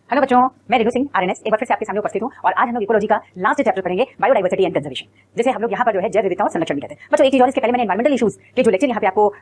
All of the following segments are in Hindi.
हेलो बच्चों, मैं रेणु सिंह आरएनएस एक बार फिर से आपके सामने उपस्थित हूं और आज हम लोग इकोलॉजी का लास्ट चैप्टर पढ़ेंगे, बायोडाइवर्सिटी एंड कंजर्वेशन, जिसे हम लोग यहाँ पर जो है जैव विविधता और संरक्षण भी कहते हैं। बच्चों एक चीज और, इसके पहले मैंने एनवायरमेंटल इश्यूज के जो लेक्चर यहाँ पे आपको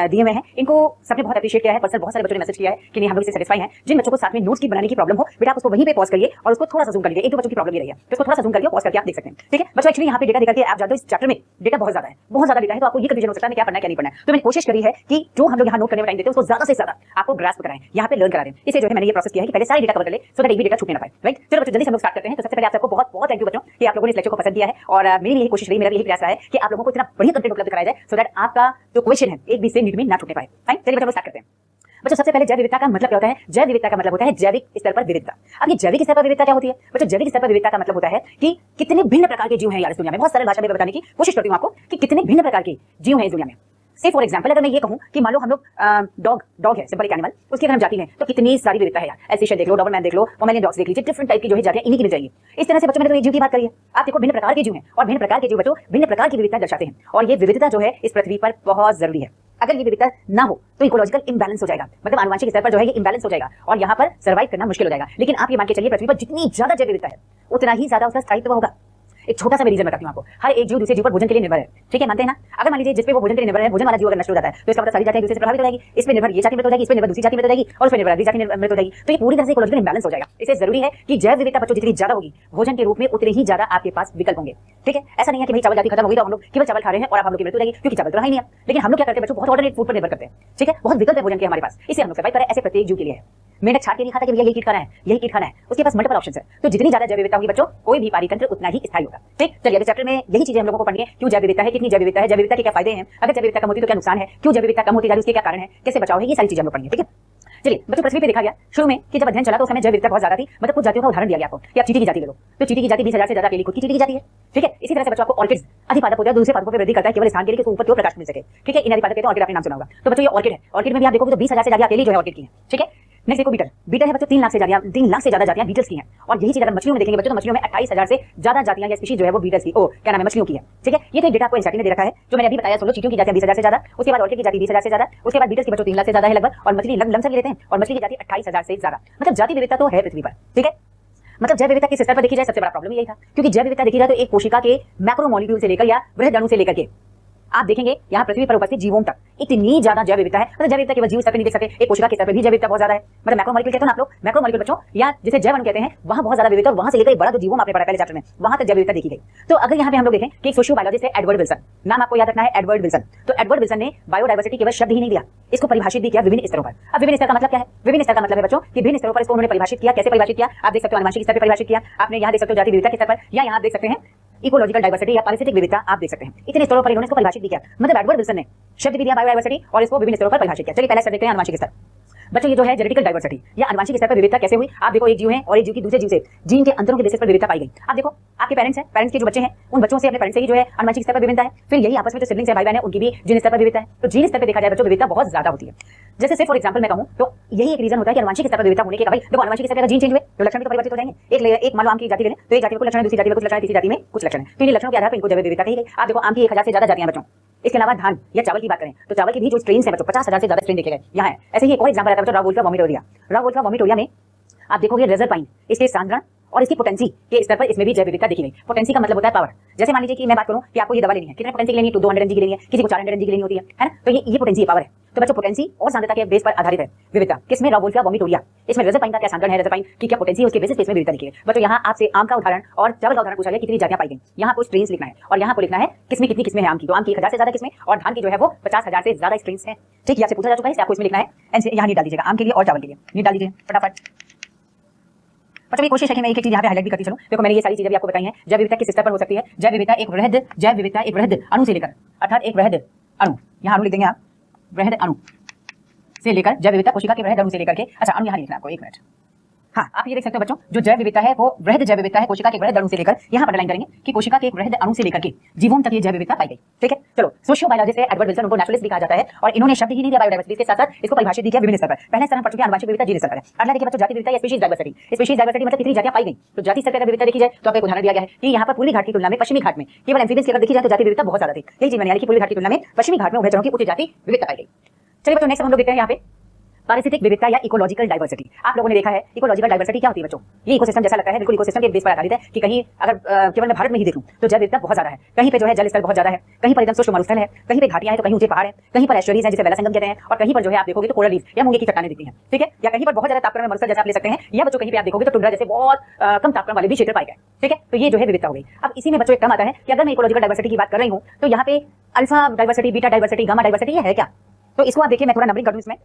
दिए हुए हैं, इनको सबने बहुत अप्रिशिएट किया है। पर्सनल बहुत सारे बच्चों ने मैसेज किया है कि नहीं हम लोग इससे सेटिस्फाई हैं। जिन बच्चों को साथ में नोट्स की बनाने की प्रॉब्लम हो, बेटा आप उसको वहीं पे पॉज करिए और उसको थोड़ा सा जूम कर लीजिए। एक दो बच्चों की प्रॉब्लम ये रही है तो उसको थोड़ा सा जूम करके पॉज करके आप देख सकते हैं। ठीक है बच्चों, एक्चुअली यहाँ पे डेटा देखकर आप जानते हो इस चैप्टर में डेटा बहुत ज्यादा है, बहुत ज्यादा डेटा है, तो आपको ये कंफ्यूजन हो सकता है क्या पढ़ना है क्या नहीं पढ़ना है। तो मैंने कोशिश करी है कि जो हम लोग यहाँ नोट करने में टाइम देते हैं उसको ज्यादा से ज्यादा आपको ग्रास्प कराएं, यहाँ पे लर्न करा दें। इसे जो है मैंने ये प्रोसेस किया है कि पहले सारे डेटा कवर कर ले सो दैट एक भी डेटा छूटने ना पाए। राइट, चलो बच्चों जल्दी से हम लोग स्टार्ट करते हैं। तो सबसे पहले आप सबको बहुत बहुत थैंक यू बच्चों कि आप लोगों ने इस लेक्चर को पसंद किया है और मेरी यही कोशिश रही, मेरा यही प्रयास रहा है कि आप लोगों को इतना बढ़िया कंटेंट उपलब्ध कराया जाए सो दैट आपका जो क्वेश्चन है एक भी से नीट में ना छूटने पाए। फाइन, चलिए बच्चों स्टार्ट करते हैं। बच्चों सबसे पहले जैव विविधता का मतलब क्या होता है? जैव विविधता का मतलब होता है जैविक स्तर पर विविधता। अब ये जैविक स्तर पर विविधता क्या होती है? बच्चों जैविक स्तर पर विविधता का मतलब होता है कि कितने भिन्न प्रकार के जीव हैं यार इस दुनिया में। बहुत सरल भाषा में बताने की कोशिश करती हूं आपको कि कितने भिन्न प्रकार के जीव हैं इस दुनिया में। से फॉर एग्जाम्पल अगर मैं ये कहूं कि मान लो हम लोग डॉग है, सिंपल एक एनिमल, उसकी अगर हम जाति लें तो कितनी सारी विविधता है यार। एल्सेशियन देख लो, डॉबरमैन देख लो, पोमेलियन डॉग्स देख लीजिए, डिफरेंट टाइप की जो है जातियां इन्हीं की मिल जाएगी। इस तरह से बच्चों मैंने तो एक जीव की बात करी है। आप देखो भिन्न प्रकार के जीव हैं और भिन्न प्रकार के जीव बच्चों भिन्न प्रकार की विविधता दर्शाते हैं और ये विविधता जो है इस पृथ्वी पर बहुत जरूरी है। अगर ये विविधता ना हो तो इकोलॉजिकल इंबैलेंस हो जाएगा, मतलब आनुवंशिक स्तर पर जो है ये इंबैलेंस हो जाएगा और यहाँ पर सर्वाइव करना मुश्किल हो जाएगा। लेकिन आप ये मान के चलिए पृथ्वी पर जितनी ज्यादा जैव विविधता है उतना ही ज्यादा उसका स्थायित्व होगा। एक छोटा सा मैं रीजन बताती हूं आपको। हर एक जीव दूसरे जीव पर भोजन के लिए निर्भर है, ठीक है, मानते हैं ना। अगर मान लीजिए जिस पे वो भोजन के लिए निर्भर है, भोजन वाला जीव अगर नष्ट हो जाता है तो इसका मतलब सारी जातियां दूसरे से प्रभावित हो जाएगी। इस पे निर्भर ये जाति मृत हो जाएगी, इस पे निर्भर दूसरी जाति मृत हो जाएगी और उस पे निर्भर अगली जाति मृत हो जाएगी। तो ये पूरी तरह से इकोलॉजिकल इंबैलेंस हो जाएगा। इसे जरूरी है कि जैव विविधता बच्चों जितनी ज्यादा होगी भोजन के रूप में उतने ही ज्यादा आपके पास विकल्प होंगे। ठीक है, ऐसा नहीं है कि भाई चावल जाति खत्म हो गई तो हम लोग केवल चावल खा रहे हैं और अब हम लोग की मृत्यु हो जाएगी, क्योंकि चावल तो रहा ही नहीं है। लेकिन हम लोग क्या करते हैं बच्चों, बहुत ऑर्डिनेट फूड पर निर्भर करते हैं। ठीक है, बहुत विकल्प है भोजन के हमारे पास, इसे हम लोग सर्वाइव करें। ऐसे प्रत्येक जीव के लिए है। मेंढक छाट के नहीं खाता कि भैया यही कीट खाना है, यही कीट खाना है, उसके पास मल्टीपल ऑप्शंस है। तो जितनी ज्यादा जैव विविधता होगी बच्चों कोई भी पारितंत्र उतना ही स्थायी होगा। ठीक, चलिए अगले चैप्टर में यही चीजें हम लोगों को पढ़नी है। क्यों जैव विविधता है, कितनी जैव विविधता है, जैव विविधता के क्या फायदे हैं, अगर जैव विविधता कम होती तो क्या नुकसान है, क्यों जैव विविधता कम होती जा रही उसके क्या कारण है, कैसे बचाव है, ये सारी चीजें हम लोग पढ़नी है। ठीक है, चलिए बच्चों पृथ्वी पे देखा गया शुरू में कि जब अध्ययन चला तो उस समय जैव विविधता बहुत ज्यादा थी। मतलब कुछ जातियों का उदाहरण दिया गया आपको कि आप चींटी की जाति ले लो तो चींटी की जाति 20,000 से ज्यादा अकेली खुद की चींटी की जाति है। ठीक है, इसी तरह से बच्चों आपको ऑर्किड्स अधिपादक होता है, दूसरे पादपों पर वृद्धि करता है केवल स्थान के लिए कि ऊपर की ओर प्रकाश मिल सके। ठीक है, इन अधिपादक कहते हैं, ऑर्किड आपने नाम सुना होगा। तो बच्चों ये ऑर्किड है, ऑर्किड में भी आप देखोगे तो 20,000 से ज्यादा अकेली जो है ऑर्किड की है। ठीक है, नेक्स्ट देखो बीटल, बीटल है बच्चों 3 लाख से ज्यादा जातियां बीटल्स की हैं। और यही चीज अगर मछलियों में देखेंगे बच्चों तो मछलियों में 28,000 से ज्यादा जातियां या स्पीशीज जो है वो बीटल्स की क्या नाम है मछलियों की है। ठीक है, ये तो एक डेटा आपको एनसीईआरटी ने दे रखा है जो मैंने अभी बताया। सोलो चींटियों की जाति 20,000 से ज्यादा, उसके बाद ऑर्किड की जाति 20,000 से ज्यादा, उसके बाद बीटल्स की बच्चों 3 लाख से ज्यादा है लगभग, और मछली लमसम लेते हैं और मछली की जाति 28,000 से ज्यादा। मतलब जाति विविधता तो है पृथ्वी पर। ठीक है, मतलब जैव विविधता किस स्तर पर देखी जाए सबसे बड़ा प्रॉब्लम यही था, क्योंकि जैव विविधता देखी जाए तो एक कोशिका के मैक्रो मॉलिक्यूल से लेकर या वृहद अणु से लेकर के आप देखेंगे यहाँ पृथ्वी पर उपस्थित जीवों तक इतनी ज्यादा जैव विविधता है। मतलब जैव विविधता केवल जीव स्तर पर नहीं देख सकते, एक कोशिका के स्तर पर भी जैव विविधता बहुत ज्यादा है। मतलब मैक्रो मॉलिक्यूल कहते हैं ना आप लोग, मैक्रो मॉलिक्यूल बच्चों या जिसे जैव अणु कहते हैं, वहां बहुत ज्यादा विविधता और वहां से लेकर बड़ा जो जीवों में आपने पढ़ा पहले चैप्टर में वहां तक जैव विविधता देखी गई। तो अगर यहाँ पे हम लोग देखें कि सोशियो बायोलॉजिस्ट है एडवर्ड विल्सन, नाम आपको याद रखना है एडवर्ड विल्सन। तो एडवर्ड विल्सन ने बायोडाइवर्सिटी केवल शब्द ही नहीं दिया, इसको परिभाषित भी किया विभिन्न स्तरों पर। अब विभिन्न स्तर का मतलब क्या है? विभिन्न स्तर का मतलब है बच्चों कि विभिन्न स्तरों पर इसको उन्होंने परिभाषित किया। कैसे परिभाषित किया आप देख सकते हो, आनुवंशिक स्तर पर परिभाषित किया आपने, यहाँ देख सकते हो जाति विविधता के स्तर पर, या यहाँ देख सकते हैं इकोलॉजिकल डाइवर्सिटी या पारिस्थितिक विविधता आप देख सकते हैं। इतने स्तरों पर इन्होंने इसको परिभाषित किया। मतलब एडवर्ड विल्सन ने शब्द भी दिया बायोडाइवर्सिटी और इसको विभिन्न स्तरों पर परिभाषित किया। चलिए पहले स्तर देखते हैं आनुवंशिक स्तर। बच्चों ये जो है जेनेटिकल डाइवर्सिटी या आनुवंशिक स्तर पर विविधता कैसे हुई? आप देखो एक जीव है और एक जीव की दूसरे जीव से जीन के अंतरों के बेसिस पर विविधता पाई गई। आप देखो आपके पेरेंट्स हैं, पेरेंट्स के जो बच्चे हैं उन बच्चों से अपने पेरेंट्स से ही जो है आनुवंशिक स्तर पर विविधता है। फिर यही आपस में जो सिबलिंग्स है भाई बहन है उनकी भी जीन स्तर पर विविधता है। तो जीन स्तर पर देखा जाए बच्चों विविधता बहुत ज्यादा होती है। जैसे से फॉर एग्जांपल मैं कहूं तो यही एक रीजन होता है कि आनुवंशिक स्तर पर विविधता होने के भाई देखो आनुवंशिक स्तर पर जीन चेंज हुए तो लक्षण भी तो परिवर्तित हो जाएंगे। एक मान लो आम की जाति ले लें तो एक जाति में कुछ लक्षण है, दूसरी जाति में कुछ लक्षण है, तीसरी जाति में कुछ लक्षण है। तो इन लक्षणों के आधार पर इनको जैव विविधता कही गई। आप देखो आम की 1,000 से ज्यादा जातियां बच्चों। इसके अलावा धान या चावल की बात करें तो चावल की भी जो स्ट्रेन्स है बच्चों 50,000 से ज्यादा स्ट्रेन देखे गए यहाँ है। ऐसे ही एक और एग्जांपल आता है बच्चों राव वोल्फ का वोमिटोरिया। राव वोल्फ का वोमिटोरिया में आप देखोगे रेजरपाइन, इसके सांद्रण और इसकी पोटेंसी के स्तर पर इसमें भी जैव विविधता देखी गई। पोटेंसी का मतलब होता है पावर। जैसे मान लीजिए कि मैं बात करूं कि आपको ये दवा लेनी है, कितने पोटेंसी की लेनी है? तो 200 mg की लेनी है, किसी को 400 mg की लेनी होती है ना। तो ये पोटेंसी पावर है। तो बच्चों पोटेंसी और सांद्रता के बेस पर आधारित है विविधता। किसमें? राव वोल्फ का वोमिटोरिया। इसमें रेजरपाइन का क्या सांद्रण है, रेजरपाइन की क्या पोटेंसी है, उसके बेसिस पे इसमें विविधता देखी गई। बच्चों यहाँ आपसे आम का उदाहरण और चावल का उदाहरण पूछा गया, कितनी जातियां पाई गई। यहाँ आपको स्ट्रेन्स लिखना है और यहाँ आपको लिखना है किसमें कितनी किस्में हैं आम की। तो आम की 1,000 से ज्यादा किस्में और धान की जो है वो 50,000 से ज्यादा स्ट्रेन्स है। ठीक है, आपसे पूछा जा चुका है, आपको इसमें लिखना है। यहाँ नीट डाल दीजिएगा आम के लिए और चावल के लिए, नीट डाल दीजिए फटाफट। बच्चों की कोशिश है कि मैं एक चीज यहाँ पे हाईलाइट भी करती चलूं। देखो मैंने ये सारी चीजें भी आपको बताई हैं। जैव विविधता किस स्तर पर हो सकती है? जैव विविधता एक वृहद अणु से लेकर, अर्थात एक वृहद अणु, यहाँ अणु लिख देंगे आप, वृहद अणु से लेकर जैव विविधता कोशिका के वृहद अणु से लेकर के, अच्छा अणु यहाँ लिखना आपको, एक मिनट। हाँ, आप ये देख सकते हो बच्चों जो जैव विविधता है वो वृहद जैव विविधता है कोशिका के वृहद अणु से लेकर, यहाँ पर अंडरलाइन करेंगे कि कोशिका के एक वृहद अणु से लेकर के जीवों तक ये जैव विविधता पाई गई। ठीक है, चलो सोशियो बायोलॉजिस्ट है एडवर्ड विल्सन, उनको नेचुरलिस्ट भी कहा जाता है और इन्होंने शब्द ही नहीं दिया बायोडाइवर्सिटी के साथ साथ इसको परिभाषित भी किया विभिन्न स्तर पर। पहले स्तर पर पढ़ चुके हैं आनुवंशिक विविधता जीन स्तर पर। अगला देखिए बच्चों जाति विविधता या स्पीशीज डाइवर्सिटी। स्पीशीज डाइवर्सिटी मतलब कितनी जातियां पाई गई। तो जाति स्तर पर विविधता देखी जाए तो आपको एक उदाहरण दिया गया है कि यहाँ पर पूर्वी घाट की तुलना में पश्चिमी घाट में केवल एम्फीबियंस की अगर देखी जाए तो जाति विविधता बहुत ज्यादा थी। यही चीज मैंने यानी कि पूर्वी घाट की तुलना में पश्चिमी घाट में उभयचरों की उच्च जाति विविधता पाई गई। चलिए बच्चों नेक्स्ट हम लोग देखते हैं यहाँ पे पारिस्थितिक विविधता या इकोलॉजिकल डाइवर्सिटी। आप लोगों ने देखा है इकोलॉजिकल डाइवर्सिटी क्या होती है बच्चों? ये इकोसिस्टम जैसा लगता है, बिल्कुल इकोसिस्टम के बेस पर आधारित है कि कहीं अगर केवल मैं भारत में ही देखूं तो जैव विविधता बहुत ज्यादा है, कहीं पे जो है जल स्तर बहुत ज्यादा है, कहीं पर एकदम शुष्क मरुस्थल है, कहीं पे घाटियां हैं तो कहीं ऊंचे पहाड़ है, कहीं पर एस्चुरीज हैं जिसे वेला संगम कहते हैं, और कहीं पर जो है आप देखोगे तो कोरल रीफ या मूंगे की चट्टानें दिखती हैं, ठीक है, या कहीं पर बहुत ज्यादा तापक्रम में मरुस्थल जैसा आप ले सकते हैं, या बच्चों कहीं पे आप देखोगे तो टुंड्रा जैसे बहुत कम तापक्रम वाले भी क्षेत्र पाए गए, ठीक है। तो ये जो है विविधता हो गई। अब इसी में बच्चों एक टर्म आता है कि अगर मैं इकोलॉजिकल डाइवर्सिटी की बात कर रही हूं तो यहाँ पे alpha diversity, beta diversity, gamma diversity है क्या? तो इसको आप देखिए, मैं थोड़ा नंबरिंग कर दूं इसमें।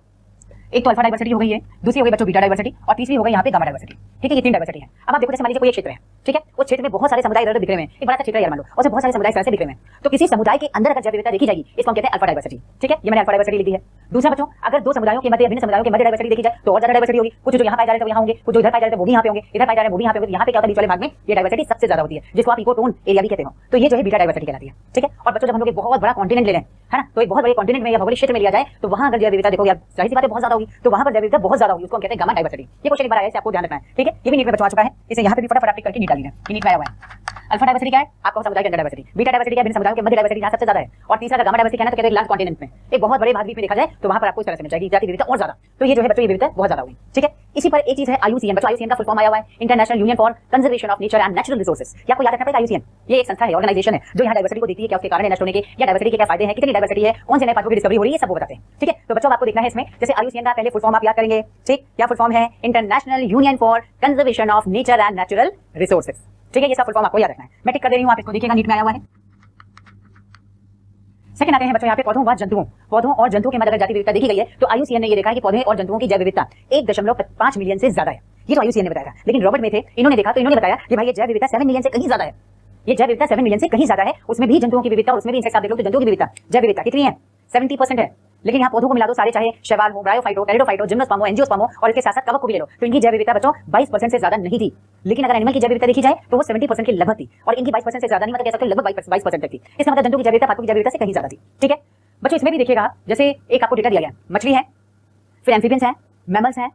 एक तो अल्फा डाइवर्सिटी हो गई है, दूसरी हो गई बच्चों बीटा डाइवर्सिटी, और तीसरी हो गई यहाँ पे गामा डाइवर्सिटी, ठीक है। ये तीन डाइवर्सिटी है। अब आप देखो जैसे मान लीजिए कोई एक क्षेत्र है, ठीक है, उस क्षेत्र में बहुत सारे समुदाय दिख रहे हैं, एक बड़ा सा क्षेत्र है यार मान लो, और बहुत सारे समुदाय से दिख रहे हैं, तो किसी समुदाय के अंदर अगर जैव विविधता देखी जाएगी इसको हम कहते हैं अल्फा डाइवर्सिटी, ठीक है। ये मैंने अल्फा डाइवर्सिटी लिखी है। दूसरा बच्चों, अगर दो समुदायों के मध्य, विभिन्न समुदायों के मध्य डाइवर्सिटी देखी जाए तो और ज्यादा डाइवर्सिटी होगी, कुछ जो यहाँ पाए जा रहे हैं यहाँ होंगे, कुछ जो इधर पाए जा रहे हैं वो भी यहाँ पे होंगे, इधर पाए जा रहे हैं वो भी यहाँ पे होंगे। यहाँ पे क्या होता है बीच वाले भाग में ये डाइवर्सिटी सबसे ज्यादा होती है, जिसको आप इकोटोन एरिया भी कहते हो। तो ये जो है बीटा डाइवर्सिटी कहलाती है, ठीक है। और बच्चों जब हम लोग एक बहुत बड़ा कॉन्टिनेंट ले रहे हैं, है ना, तो एक बहुत बड़े कॉन्टिनेंट में या भौगोलिक क्षेत्र में लिया जाए तो वहां अगर जैव विविधता देखोगे, जाहिर सी बात है बहुत ज्यादा होगी, तो वहां पर जैव विविधता बहुत ज्यादा होगी, उसको हम कहते हैं गामा डाइवर्सिटी। ये क्वेश्चन एक बार आया है, आपको ध्यान रखना है, ठीक है। ये भी नीट में बच्चों आ चुका है, इसे यहाँ पे भी फटाफट टिक करके नीट डालिए, नीट में आया हुआ है। अल्फा डाइवर्सिटी क्या है? आपको समुदाय के अंदर डाइवर्सिटी, बीटा डाइवर्सिटी क्या है? समुदायों के मध्य डाइवर्सिटी जहां सबसे ज्यादा है, और तीसरा का गामा डाइवर्सिटी क्या है? तो कहते हैं लार्ज कॉन्टिनेंट में, एक बहुत बड़े महाद्वीप में देखा जाए तो वहां पर आपको इस तरह से मिल जाएगी जाति विविधता और ज्यादा। तो ये जो है बच्चों ये विविधता बहुत ज्यादा होगी, ठीक है। इसी पर एक चीज है IUCN, बच्चों IUCN का फुल फॉर्म आया हुआ है, international union for conservation of nature and natural resources. क्या आपको याद रखना पड़ेगा? IUCN ये एक संस्था है, ऑर्गेनाइजेशन है जो यहाँ डाइवर्सिटी को देखती है, क्या उसके कारण नष्ट होने के, या डाइवर्सिटी के क्या फायदे हैं, कितनी डाइवर्सिटी है, कौन से नए पार्टों की डिस्कवरी हो रही है, सब वो बताते हैं, ठीक है। तो बच्चों आपको देखना है इसमें, जैसे IUCN का पहले फुल फॉर्म आप याद करेंगे, ठीक, क्या फुल फॉर्म है? International union for conservation of nature and natural resources, ठीक है। ये सब फुल फॉर्म आपको याद रखना है, मैं टिक कर दे रही हूं, आप इसको देखिएगा, नीट में आया हुआ है। सेकंड आते हैं बच्चों यहाँ पे पौधों व जंतुओं, पौधों और जंतुओं के मध्य अगर जाति विविधता देखी गई है तो IUCN ने ये देखा है कि पौधों और जंतुओं की जैव विविधता 1.5 मिलियन से ज्यादा है। ये तो IUCN ने बताया था, लेकिन रॉबर्ट में थे, इन्होंने देखा तो इन्होंने बताया कि भाई ये जैव विविधता 7 मिलियन से कहीं ज्यादा है, ये जैव विविधता 7 मिलियन से कहीं ज्यादा है, उसमें भी जंतुओं की विविधता और उसमें भी इंसेक्ट्स आप देख लो तो जंतुओं की विविधता, जैव विविधता कितनी है? 70% है। लेकिन यहाँ पौधों को मिला दो सारे, चाहे शैवाल हो, ब्रायोफाइट हो, टेरिडोफाइट हो, जिम्नोस्पर्म हो, एंजियोस्पर्म हो, और इसके साथ साथ कवक को भी ले लो, तो इनकी जैव विविधता बच्चों 22% से ज्यादा नहीं थी। लेकिन अगर एनिमल की जैव विविधता देखी जाए तो वो 70% के लगभग थी, और इनकी 22% से ज्यादा नहीं, मतलब कह सकते लगभग 22% तक थी। इसका मतलब जंतु की जैव विविधता पादपों की जैव विविधता से कहीं ज्यादा थी, ठीक है। बच्चों इसमें भी देखिएगा, जैसे एक आपको डेटा दिया गया, मछली है, फिर एम्फीबियंस है, मैमल्स हैं,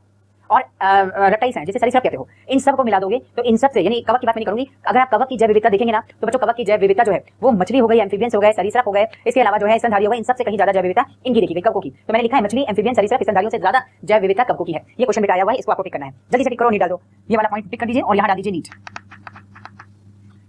और रेप्टाइल्स हैं जिसे सरीसृप कहते हो। इन सब को मिला दोगे तो इन सब से, यानी कवक की बात नहीं करूंगी, अगर आप कवक की जैव विविधता देखेंगे ना तो बच्चों कवक की जैव विविधता जो है वो मछली हो गई, एम्फीबियंस हो गए, सरीसृप हो गए, इसके अलावा जो है स्तनधारी हो गए, इन सब से कहीं ज्यादा जैव विविधता इनकी देखी गई, कवकों की। तो मैंने लिखा है मछली, एम्फीबियंस, सरीसृप, स्तनधारियों से ज्यादा जैव विविधता कवकों की है। ये क्वेश्चन आया हुआ है, इसको आपको टिक करना है, जल्दी से टिक करो, नीट डाल दो, ये वाला पॉइंट टिक कर दीजिए और यहाँ डाल दीजिए नीट,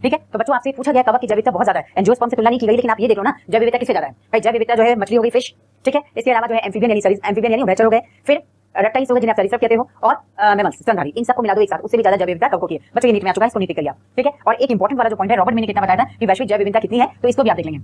ठीक है। तो बच्चों आपसे पूछा गया कवक की जैव विविधता बहुत ज्यादा है, एंजियोस्पर्म से तुलना नहीं की गई, लेकिन आप ये देख लो ना जैव विविधता किससे ज्यादा है? भाई जैव विविधता जो है मछली हो गई, फिश, ठीक है, इसके अलावा जो है एम्फीबियन यानी उभयचर हो गए, फिर रेप्टाइल्स हो गए जिन्हें आप सरीसृप कहते हो, और मैमल्स, स्तनधारी, इन सबको मिला दो एक साथ, उससे भी ज्यादा जैव विविधता कवकों की है। बच्चों ये नीट में आ चुका है, इसको नीट टिक करिए आप, ठीक है। और एक इंपॉर्टेंट वाला जो पॉइंट है, रॉबर्ट ने कितना बताया था कि वैश्विक जैव विविधता कितनी है, तो इसको भी आप देख लेंगे,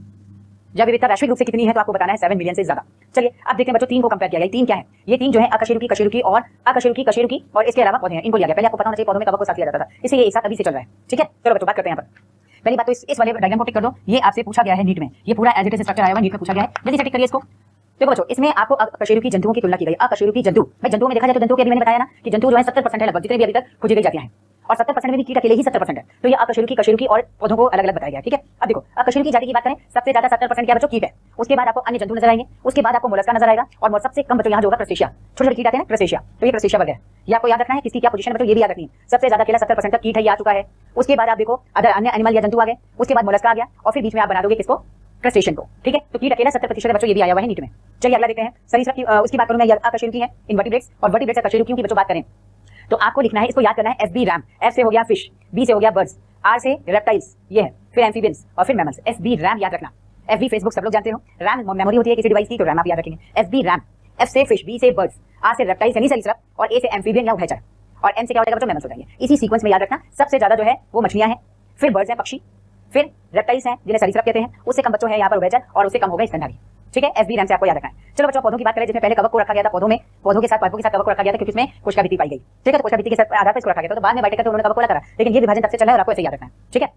जैव विविधता वैश्विक रूप से कितनी है, तो आपको बताना है 7 मिलियन से ज्यादा। चलिए अब देखते हैं बच्चों, तीन को कंपेयर किया गया, तीन क्या है? ये तीन जो है अकशेरुकी, कशेरुकी और अकशेरुकी और इसके अलावा पौधे हैं, इनको लिया गया। पहले आपको पता होना चाहिए पौधों में कवक को साथ लिया जाता था, इसे ये एक साथ अभी से चल रहा है, ठीक है। चलो बच्चों बात करते हैं यहाँ पर। पहली बात तो इस वाले डायग्राम को टिक कर दो, ये आपसे पूछा गया है नीट में, ये पूरा एज इट इज स्ट्रक्चर आया हुआ है, नीट में पूछा गया है, जल्दी से टिक करिए इसको। देखो बच्चों इसमें आपको अकशेरुकी जंतुओं की तुलना की गई। अकशेरुकी जंतु, भाई जंतुओं में देखा जाए तो जंतु के अभी मैंने बताया ना कि जंतु जो है 70% है लगभग, जितने भी अभी तक खोजी गई जातियां हैं, और 70% में भी कीट अकेले ही 70% है। तो ये अकशेरुकी, कशेरुकी और पौधों को अलग अलग बताया गया, ठीक है। अब देखो अकशेरुकी जाति की बात करें, सबसे ज्यादा 70% क्या बच्चों कीट है, उसके बाद आपको अन्य जंतु नजर आएंगे, उसके बाद आपको मोलस्का नजर आएगा, और सबसे कम बच्चों यहाँ जो होगा क्रस्टेशिया, छोटे छोटे कीट आते हैं ना, क्रस्टेशिया, तो ये क्रस्टेशिया वर्ग है। ये आपको याद रखना है किसकी क्या पोजीशन बच्चों, ये भी याद रखनी है। सबसे ज्यादा अकेला 70% तक कीट है, ये आ चुका है। उसके बाद आप देखो अदर अन्य एनिमल या जंतु आ गए, उसके बाद मोलस्का आ गया, और फिर बीच में आप बना दोगे किसको, क्रस्टेशियन को, ठीक है। तो कीट अकेला 70% है बच्चों, ये भी आया हुआ है नीट में। चलिए अगला देखते हैं सरीसृप की, उसकी बात करूं मैं, अकशेरुकी है इनवर्टिब्रेट्स, और वर्टिब्रेट्स अकशेरुकियों की बच्चों बात करें तो आपको लिखना है, इसको याद करना है FB रैम, F से हो गया फिश, B से हो गया बर्ड्स, R से रेप्टाइल्स, ये है, फिर एम्फीबियंस और फिर मैमल्स। FB रैम याद रखना। FB फेसबुक सब लोग जानते हो, रैम मेमोरी होती है किसी डिवाइस की, तो रैम आप याद रखेंगे। FB रैम, F से फिश, B से बर्ड्स, R से रेप्टाइल्स यानी सरीसृप, और A से एम्फीबियन या उभयचर, और M से क्या हो जाएगा बच्चों, मैमल्स हो जाएंगे। इसी सीक्वेंस में याद रखना। सबसे ज्यादा जो है वो मछलियां हैं, फिर बर्ड्स हैं पक्षी, फिर रेप्टाइल्स हैं जिन्हें सरीसृप कहते हैं, उससे कम बच्चों है यहाँ पर उभयचर, और उससे कम हो गए स्तनधारी, ठीक है। FB रैम से आपको याद रखना है। चलो बच्चों पौधों की बात करें, जिसमें पहले कवक को रखा गया था, पौधों के साथ पाइपों के साथ कवक को रखा गया था, क्योंकि इसमें कोशिकाभित्ति पाई गई, ठीक है। तो कोशिकाभित्ति के साथ आधार पर इसको रखा गया था, तो बाद में बाइटेकर उन्होंने कवक को अलग करा, लेकिन ये विभाजन तब से चला है और आपको ऐसे याद रखना है, ठीक है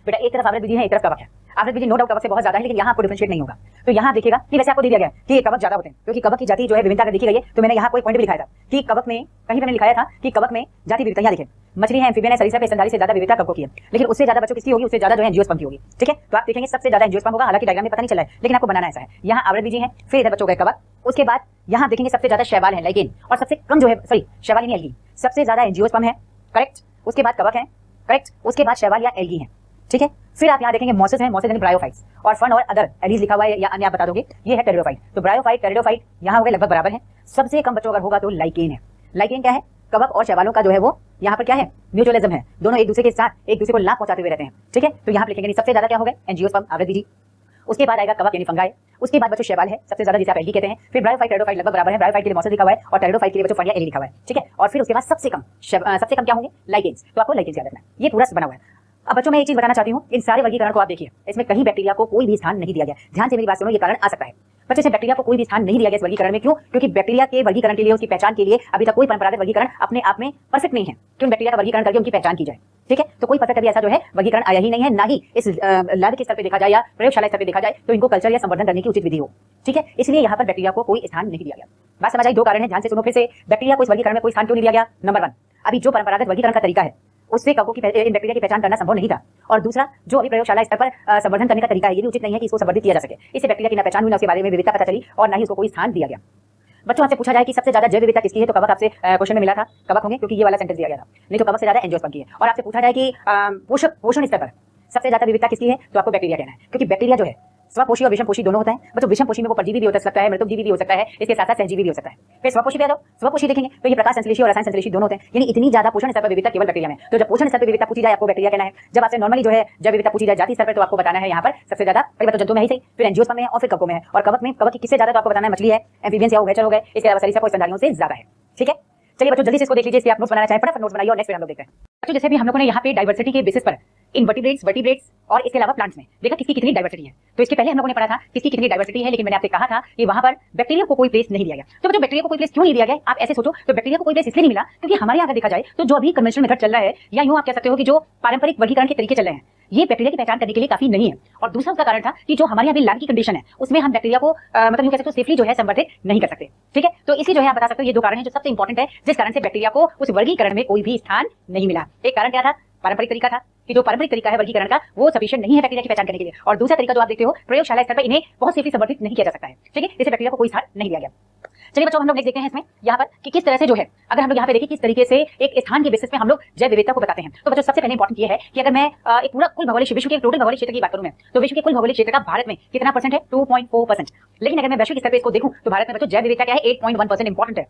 बेटा। एक तरफ आवृत बीजी है, एक तरफ कवक है। आवृत बीजी नो डाउट कवक से बहुत ज्यादा है, लेकिन यहाँ आपको डिफरेंशिएट नहीं होगा। तो यहाँ देखिएगा कि वैसे आपको दिया गया कि कवक ज्यादा होते हैं, क्योंकि कवक की जाति जो है विभिन्नता अगर देखी गई है, तो मैंने यहाँ कोई पॉइंट भी लिखाया था कि कवक में, कहीं मैंने लिखाया था कि कवक में जाति विविधता, यहाँ देखिए मछली है, एम्फीबियन है, सरीसृप है, स्तनधारी से ज्यादा विविधता कवकों की है, लेकिन उससे ज्यादा बच्चों किसकी होगी, उससे ज्यादा जो है एंजियोस्पर्म की होगी, ठीक है। तो आप देखेंगे सबसे ज्यादा एंजियोस्पर्म होगा, हालांकि डायग्राम में पता नहीं चला है, लेकिन आपको बनाना ऐसा है। यहाँ आवृत बीजी है, फिर इधर बच्चों गए कवक, उसके बाद यहाँ देखेंगे सबसे ज्यादा शैवाल है, लाइकेन, और सबसे कम जो है सॉरी शैवाल यानी एल्गी, सबसे ज्यादा एंजियोस्पर्म है, करेक्ट। उसके बाद कवक है, करेक्ट। उसके बाद शैवाल या एल्गी है, ठीक है। फिर आप यहाँ देखेंगे मॉसेस है, मॉसेस यानी ब्रायोफाइट्स, और फन और अदर एलीज लिखा हुआ है या अन्य आप बता दोगे, ये है टेरिडोफाइट। तो ब्रायोफाइट टेरिडोफाइट यहाँ हो गए लगभग बराबर है। सबसे कम बच्चों अगर होगा तो लाइकेन है। लाइकेन क्या है? कवक और शैवालों का जो है वो यहाँ पर क्या है? म्यूचुअलिज्म है, दोनों एक दूसरे के साथ एक दूसरे को लाभ पहुंचाते हुए रहते हैं। ठीक है, तो यहाँ लिखेंगे नहीं, सबसे ज्यादा क्या होगा? एंजियोस्पर्म, आवृत दीजिए। उसके बाद आएगा कवक यानी फंगाई, उसके बाद बच्चों शैवाल है सबसे ज्यादा, जिसे आप एल्गी कहते हैं। फिर ब्रायोफाइट टेरिडोफाइट लगभग बराबर है, ब्रायोफाइट के लिए मॉसेस लिखा हुआ है और टेरिडोफाइट के लिए बच्चों फंगिया एली लिखा हुआ है। ठीक है, और फिर उसके बाद सबसे कम क्या होंगे? लाइकेन्स। तो आपको लाइकेन्स याद रखना है, ये पूरा बना हुआ है। अब बच्चों मैं एक चीज बताना चाहती हूँ, इन सारे वर्गीकरण को आप देखिए, इसमें कहीं बैक्टीरिया को कोई भी स्थान नहीं दिया गया। ध्यान से मेरी बात सुनो, ये कारण आ सकता है बच्चों से बैक्टीरिया को कोई भी स्थान नहीं दिया गया इस वर्गीकरण में। क्यों? क्योंकि बैक्टीरिया के वर्गीकरण के लिए, उसकी पहचान के लिए अभी तक कोई परंपरागत वर्गीकरण अपने आप में परफेक्ट नहीं है। क्यों बैक्टीरिया का वर्गीकरण करके उनकी पहचान की जाए? ठीक है, तो कोई परफेक्ट अभी ऐसा जो है वर्गीकरण आया ही नहीं है, ना ही इस लैब के स्तर पे देखा जाए या प्रयोगशाला स्तर पे देखा जाए तो इनको कल्चर या संवर्धन करने की उचित विधि हो। ठीक है, इसलिए यहाँ पर बैक्टीरिया को कोई स्थान नहीं दिया गया। बात समझ आई? दो कारण है, ध्यान से सुनो फिर से। बैक्टीरिया को इस वर्गीकरण में कोई स्थान क्यों नहीं दिया गया? नंबर 1, अभी जो परंपरागत वर्गीकरण का तरीका है उससे कवकों की इन बैक्टीरिया की पहचान करना संभव नहीं था। और दूसरा, जो अभी प्रयोगशाला स्तर पर संवर्धन करने का तरीका है, ये भी उचित नहीं है कि इसको संवर्धित किया जा सके। इससे बैक्टीरिया की न पहचान हुई, न उसके बारे में विविधता पता चली और न ही उसको कोई स्थान दिया गया। बच्चों आपसे पूछा जाए कि सबसे ज्यादा जैव विविधता किसकी है, तो कवक आपसे क्वेश्चन में मिला था, कवक होंगे क्योंकि ये वाला सेंटेंस दिया गया था। नहीं तो कवक से ज्यादा एंजियोस्पर्म की है। और आपसे पूछा जाए कि पोषण स्तर पर सबसे ज्यादा विविधता किसकी है, तो आपको बैक्टीरिया कहना है, क्योंकि बैक्टीरिया जो है स्वपोषी और विषमपोषी दोनों होता है। बच्चों विषमपोषी में वो परजीवी भी हो सकता है, मृतजीवी भी हो सकता है, इसके साथ साथ सहजीवी भी हो सकता है। फिर स्वपोषी पे आ जाओ, स्वपोषी देखेंगे तो ये प्रकाश संश्लेषी और रसायन संश्लेषी दोनों होते हैं। यानी इतनी ज्यादा पोषण स्तर पर विविधता केवल बैक्टीरिया में। तो जब पोषण स्तर पर विविधता पूछी जाए आपको बैक्टीरिया कहना है। जब आपसे नॉर्मली जो है जब विविधता पूछी जाए जाति स्तर पर, तो आपको बताना है यहाँ पर सबसे ज्यादा पहले जंतु में ही सही, फिर एंजियोस्पर्म में है और फिर कवकों में है। और कवक में कवक की किससे ज्यादा, तो आपको बताना है मछली है, एम्फीबियंस या उभयचर हो गए, इसके अलावा सरीसृप और स्तनधारियों से ज्यादा है। ठीक है, चलिए बच्चों जल्दी से इसको देख लीजिए। इसके आप नोट्स बनाना चाहें फटाफट नोट्स बनाइए और नेक्स्ट हम लोग देखते हैं। बच्चों जैसे भी हम लोगों ने यहाँ पे डाइवर्सिटी के बेसिस पर इनवर्टिब्रेट्स, वर्टिब्रेट्स और इसके अलावा प्लांट्स में देखा किसकी कितनी डाइवर्सिटी है। तो इसके पहले हम लोगों ने पढ़ा था किसकी कितनी डाइवर्सिटी है, लेकिन मैंने आपसे कहा था कि वहां पर बैक्टीरिया को कोई प्लेस नहीं दिया गया। तो बच्चों बैक्टीरिया को कोई प्लेस क्यों नहीं दिया गया, आप ऐसे सोचो। तो बैक्टीरिया को कोई प्लेस इसलिए नहीं मिला क्योंकि हमारे यहाँ देखा जाए तो जो अभी कन्वेंशनल मेथड चल रहा है, या यूं आप कह सकते हो कि जो पारंपरिक वर्गीकरण के तरीके चल रहे हैं, ये बैक्टीरिया की पहचान करने के लिए काफी नहीं है। और दूसरा उसका कारण था कि जो हमारे यहाँ लैब की कंडीशन है उसमें हम बैक्टीरिया को मतलब यूं कह सकते हो सेफली जो है संवर्धित नहीं कर सकते। ठीक है, तो इसलिए जो है आप बता सकते हो ये दो कारण है जो सबसे इंपॉर्टेंट है जिस कारण से बैक्टीरिया को उस वर्गीकरण में कोई भी स्थान नहीं मिला। एक कारण क्या था? पारंपरिक तरीका था कि जो पारंपरिक तरीका है वर्गीकरण का वो सफिशिएंट नहीं है बैक्टीरिया की पहचान करने के लिए। और दूसरा तरीका जो आप देखते हो प्रयोगशाला स्तर पर इन्हें बहुत सेफली संवर्धित नहीं किया जा सकता है। ठीक है, इसे बैक्टीरिया को कोई स्थान नहीं दिया गया। चलिए बच्चों हम लोग नेक्स्ट देखते हैं इसमें यहाँ पर कि किस तरह से जो है, अगर हम लोग यहाँ पे देखें किस तरीके से एक स्थान के बेसिस पे हम लोग जैव विविधता को बताते हैं। तो बच्चों सबसे पहले इंपॉर्टेंट ये है कि अगर मैं एक पूरा कुल भौगोलिक विश्व के टोटल भौगोलिक क्षेत्र की बात करूं मैं, तो विश्व के कुल भौगोलिक क्षेत्र का भारत में कितना परसेंट है? 2.4%। लेकिन अगर मैं वैश्विक स्तर पे इसको देखूं तो भारत में बच्चों जैव विविधता क्या है? 8.1% इंपॉर्टेंट है।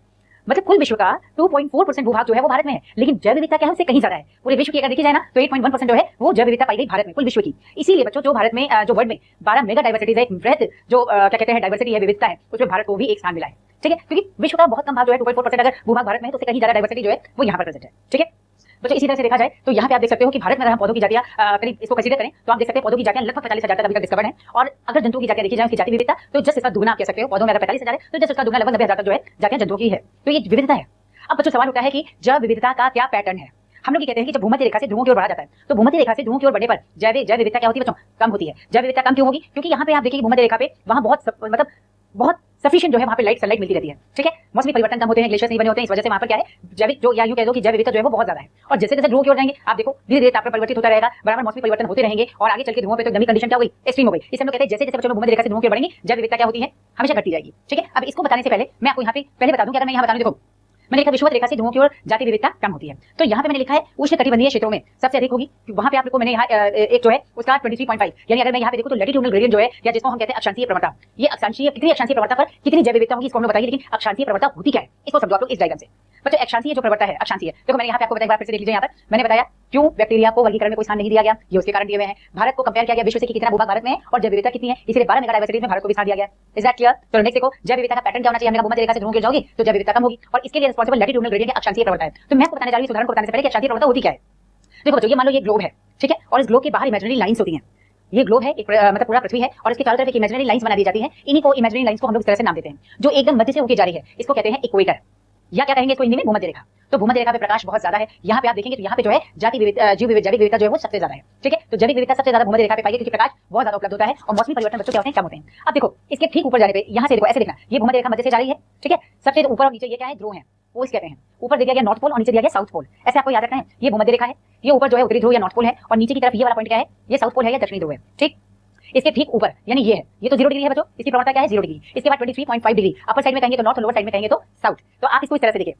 मतलब कुल विश्व का 2.4% भूभाग जो है वो भारत में है, लेकिन जैव विविधता क्या है उससे कहीं ज्यादा है। पूरे विश्व की अगर देखी जाए ना तो 8.1% जो है वो जैव विविधता पाई गई भारत में कुल विश्व की। इसीलिए बच्चों जो भारत में जो वर्ल्ड में 12 मेगा डाइवर्सिटीज है, एक वृहद जो क्या कहते हैं डाइवर्सिटी है, विविधता है, उसमें भारत को भी एक स्थान मिला है। ठीक है, क्योंकि विश्व का बहुत कम भाग जो है 2.4% अगर भूभाग भारत में है तो उससे कहीं ज्यादा डाइवर्सिटी जो है वो यहाँ पर प्रेजेंट है। ठीक है बच्चों, इसी तरह से देखा जाए तो यहाँ पे आप देख सकते हो कि भारत में अगर हम पौधों की जातियां करीब इसको कंसीडर करें तो आप देख सकते हैं पौधों की जातियां लगभग 45,000 तक अभी तक डिस्कवर्ड है। और अगर जंतुओं की जातियां देखी जाए उसकी जाति विविधता तो जस्ट इसका दुगना आप कह सकते हो। पौधों में अगर 45,000 है तो जस्ट इसका दुगना लगभग 90,000 तक जो है जातियां जंतुओं की है। तो ये विविधता है। अब बच्चों सवाल उठता है कि जैव विविधता का क्या पैटर्न है। हम लोग ये कहते हैं कि जब भूमध्य रेखा से ध्रुवों की ओर बढ़ा जाता है तो भूमध्य रेखा से ध्रुवों की ओर बढ़ने पर जैव विविधता क्या होती है बच्चों? कम होती है। जैव विविधता कम क्यों होगी? क्योंकि यहाँ पे आप देखिए भूमध्य रेखा पे वहां बहुत सफिशिएंट जो है वहां पे लाइट सनलाइट मिलती रहती है। ठीक है, मौसमी परिवर्तन कम होते हैं, ग्लेशियर्स नहीं बने होते हैं, इस वजह से वहां पर क्या है जैविक जो या यूं कह दो कि जैव विविधता जो है वो बहुत ज्यादा है। और जैसे जैसे ध्रुव की ओर जाएंगे आप देखो धीरे धीरे तापमान परिवर्तित होता रहेगा, बराबर मौसमी परिवर्तन होते रहेंगे और आगे चल के ध्रुवों पे तो नमी कंडीशन क्या हो गई? एक्सट्रीम हो गई। इसलिए हम लोग कहते हैं जैसे जैसे बच्चों भूमध्य रेखा से ध्रुवों की ओर बढ़ेंगे जैव विविधता क्या होती है? हमेशा घटती जाएगी। ठीक है, अब इसको बताने से पहले मैं आपको यहाँ पे पहले बता दूं कि अगर मैं यहाँ बता दूं, देखो मैंने लिखा विषुवत रेखा से ध्रुवों की ओर जाति विविधता कम होती है। तो यहाँ पे मैंने लिखा है उष्णकटिबंधीय क्षेत्रों में सबसे अधिक होगी। वहां पे आप देखो मैंने यहाँ एक जो है उसका 23.5, यानी अगर मैं यहाँ पे देखूं तो लैटिट्यूडनल ग्रेडियंट जो है या जिसको हम कहते हैं अक्षांशीय प्रवणता, ये अक्षांशीय कितनी अक्षांशीय प्रवणता पर कितनी जैव विविधता होगी इसको हमने बताइए। लेकिन अक्षांशीय प्रवणता होती क्या है इसको समझो आप लोग इस डायग्राम से। बच्चों अक्षांशीय जो प्रवणता है, अक्षांशीय देखो मैंने यहाँ पे आपको बताया, एक बार फिर से देख लीजिए। यहाँ पर मैंने बताया क्यों बैक्टीरिया को वर्गीकरण में कोई स्थान नहीं दिया गया, ये उसके कारण दिए हुए हैं। भारत को कंपेयर किया गया विश्व से कि कितना भूभाग भारत में है और जैव विविधता कितनी है, इसलिए 12 मेगा डाइवर्सिटी में भारत को भी स्थान दिया गया। Is that clear? तो नेक्स्ट देखो जैव विविधता का पैटर्न क्या होना चाहिए। हमने भूमध्य रेखा से ध्रुवों की ओर जाओगी तो जैव विविधता कम होगी और इसके लिए रिस्पांसिबल लैटिट्यूडनल ग्रेडियंट अक्षांशीय प्रवणता है। तो मैं आपको बताने जा रही हूं उदाहरण को बताने से पहले कि अक्षांशीय प्रवणता होती क्या है। देखो बच्चों ये मान लो ये ग्लोब है, ठीक है, और इस ग्लोब के बाहर इमेजिनरी लाइंस होती हैं। ये ग्लोब है एक मतलब पूरा पृथ्वी है और इसके चारों तरफ एक इमेजिनरी लाइंस बना दी जाती है। इन्हीं को इमेजिनरी लाइंस को हम लोग इस तरह से नाम देते हैं जो एकदम मध्य से होकर जा रही है, इसको कहते हैं इक्वेटर या क्या कहेंगे इसको हिंदी में भूमध्य रेखा। तो भूमध्य रेखा पे प्रकाश बहुत ज्यादा है। यहाँ पे आप देखेंगे तो यहाँ पे जो है जैविक विविधता जो है वो सबसे ज्यादा है। ठीक है, तो जैविक विविधता सबसे ज्यादा भूमध्य रेखा पे पाई क्योंकि प्रकाश बहुत ज्यादा उपलब्ध होता है और मौसमी परिवर्तन बच्चों क्या होते हैं? कम होते हैं। अब देखो इसके ठीक ऊपर जाने पे यहाँ से देखो ऐसे देखना, ये भूमध्य रेखा मध्य से जा रही है। ठीक है, सबसे ऊपर और नीचे ये क्या है? ध्रुव है, वो इस कहते हैं। ऊपर दिया गया नॉर्थ पोल और नीचे दिया गया साउथ पोल, ऐसे आपको याद रखना है। ये भूमध्य रेखा है, ये ऊपर जो है उत्तरी ध्रुव या नॉर्थ पोल है और नीचे की तरफ ये वाला पॉइंट क्या है? ये साउथ पोल है या दक्षिणी ध्रुव है। ठीक, इसके ठीक ऊपर यानी ये है, ये तो 0 डिग्री है बच्चों, इसकी प्रवणता क्या है? 0 डिग्री। इसके बाद 23.5 डिग्री अपर साइड में कहेंगे तो नॉर्थ, लोअर साइड में कहेंगे तो साउथ। तो आप इसको इस तरह से देखिए,